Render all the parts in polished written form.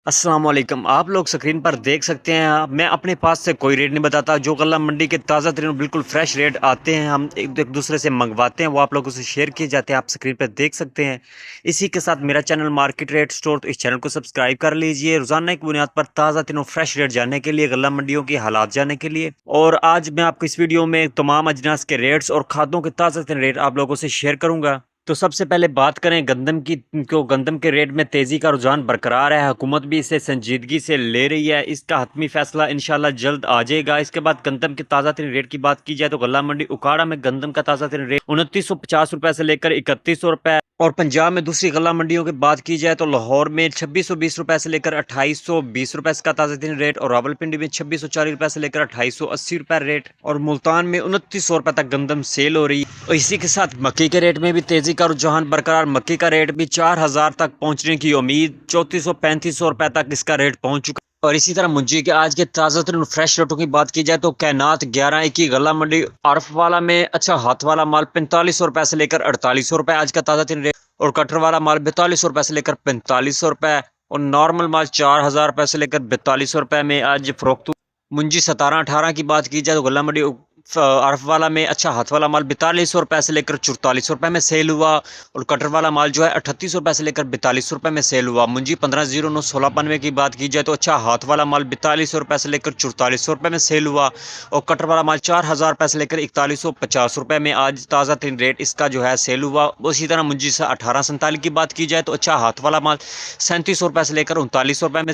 अस्सलाम वालेकुम। आप लोग स्क्रीन पर देख सकते हैं, मैं अपने पास से कोई रेट नहीं बताता। जो गल्ला मंडी के ताज़ा तरीन बिल्कुल फ्रेश रेट आते हैं, हम एक दूसरे से मंगवाते हैं, वो आप लोगों से शेयर किए जाते हैं। आप स्क्रीन पर देख सकते हैं। इसी के साथ मेरा चैनल मार्केट रेट स्टोर, तो इस चैनल को सब्सक्राइब कर लीजिए रोजाना की बुनियाद पर ताज़ा तरीन फ्रेश रेट जानने के लिए, गल्ला मंडियों की हालात जानने के लिए। और आज मैं आपको इस वीडियो में तमाम अजनास के रेट्स और खादों के ताज़ा तरीन रेट आप लोगों से शेयर करूंगा। तो सबसे पहले बात करें गंदम की। तो गंदम के रेट में तेजी का रुझान बरकरार है। हुकूमत भी इसे संजीदगी से ले रही है। इसका हतमी फैसला इंशाल्लाह जल्द आ जाएगा। इसके बाद गंदम के ताज़ा तरीन रेट की बात की जाए तो गल्ला मंडी उकाड़ा में गंदम का ताज़ा तरीन रेट 2950 रुपए से लेकर 3100 रुपए। और पंजाब में दूसरी गल्ला मंडियों की बात की जाए तो लाहौर में 2620 रुपए से लेकर 2820 रुपए का ताज़ा तरीन रेट, और रावलपिंडी में 2640 रुपए से लेकर 2880 रुपए रेट, और मुल्तान में 2900 रुपए तक गंदम सेल हो रही। और इसी के साथ मक्की के रेट में भी तेजी का रुझान बरकरार। मक्की का रेट भी 4000 तक पहुंचने की उम्मीद, 3400-3500 रुपए तक इसका रेट पहुंच चुका। और इसी तरह मुंजी के आज के ताज़ा तरीन फ्रेश रेटों की बात की जाए तो कैनात 11 की गला मंडी आरफ वाला में अच्छा हाथ वाला माल 4500 रुपए से लेकर 4800 रुपए आज का ताज़ा तरीन रेट, और कटर वाला माल 4200 रुपए से लेकर 4500 रुपए, और नॉर्मल माल 4000 रुपए से लेकर 4200 रुपए में आज फरोख्त। मुंजी 17-18 की बात की जाए तो गला मंडी आरफ वाला में अच्छा हाथ वाला माल 4200 रुपए से लेकर 4400 रुपए में सेल हुआ, और कटर वाला माल जो है 3800 रुपए से लेकर 4200 रुपए में सेल हुआ। मुंजी 1509-1695 की बात की जाए तो अच्छा हाथ वाला माल 4200 रुपए से लेकर 4400 रुपए में सेल हुआ, और कटर वाला माल 4000 रुपए से लेकर 4150 रुपए में आज ताज़ा तरीन रेट इसका जो है सेल हुआ। उसी तरह मुंजी से 1847 की बात की जाए तो अच्छा हाथ वाला माल 3700 रुपए से लेकर 3900 रुपए में,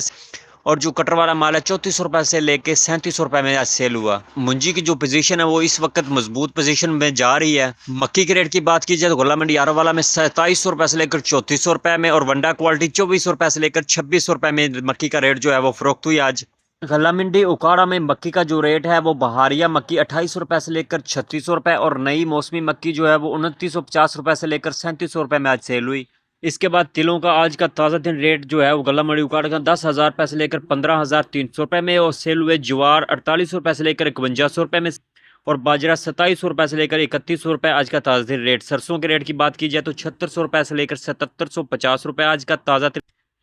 और जो कटर वाला माल है 3400 रुपए से लेके 3700 रुपए में आज सेल हुआ। मुंजी की जो पोजीशन है वो इस वक्त मजबूत पोजीशन में जा रही है। मक्की के रेट की बात की जाए तो गोला मंडी आरा वाला में 2700 रुपए से लेकर 3400 रुपए में, और वंडा क्वालिटी 2400 रुपए से लेकर 2600 रुपए में मक्की का रेट जो है वो फरोख्त हुई आज। गला मंडी उकाड़ा में मक्की का जो रेट है वो बहारिया मक्की 2800 रुपए से लेकर 3600 रुपए, और नई मौसमी मक्की जो है वो 2950 रुपए से लेकर 3700 रुपए में आज सेल हुई। इसके बाद तिलों का आज का ताज़ा दिन रेट जो है वो गला मंडी उकाड़ा का 10,000 रुपए से लेकर 15,300 रुपए में, और सेल हुए ज्वार 4800 रुपए से लेकर 5100 रुपए में, और बाजरा 2700 रुपए से लेकर 3100 रुपए आज का ताज़ा दिन रेट। सरसों के रेट की बात की जाए तो 7600 रुपए से लेकर 7750 रुपए आज का ताज़ा,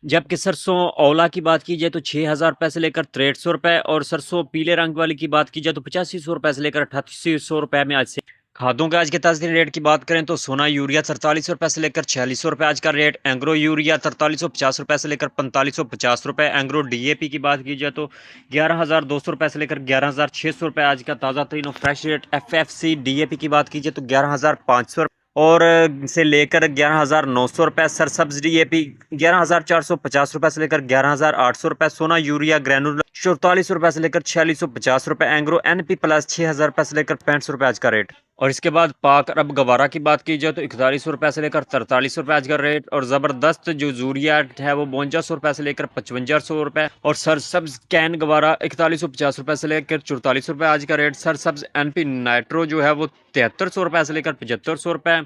जबकि सरसों ओला की बात की जाए तो 6000 रुपए से लेकर 6300 रुपए, और सरसों पीले रंग वाली की बात की जाए तो 8500 रुपए से लेकर 8800 रुपए में आज से। खादों के आज के ताज़ा रेट की बात करें तो सोना यूरिया 4300 रुपए से लेकर 4600 रुपए आज का रेट, एंग्रो यूरिया 4350 रुपए से लेकर 4550 रुपए, एंग्रो डीएपी की बात की जाए तो 11200 रुपए से लेकर 11600 रुपए आज का ताज़ा तरीन फ्रेश रेट। एफएफसी डीएपी की बात की जाए तो 11500 और से लेकर 11900 रुपए, सरसब्ज डीएपी 11450 रुपए से लेकर 11800 रुपए, सोना यूरिया ग्रैनुलर 44 रुपए से लेकर 4650 रुपए, एंग्रो एनपी प्लस 6000 रुपए से लेकर 6500 रुपए आज का रेट। और इसके बाद पाक अरब गवारा की बात की जाए तो 4100 रुपए से लेकर 4300 रुपए आज का रेट, और जबरदस्त जो जूरिया है वो 5200 रुपए से लेकर 5500 रुपए, और सरसब्ज कैन गवारा 4150 रुपए से लेकर 4400 रुपए आज का रेट। सरसब्ज एनपी नाइट्रो जो है वो 7300 रुपए से लेकर 7500 रुपए,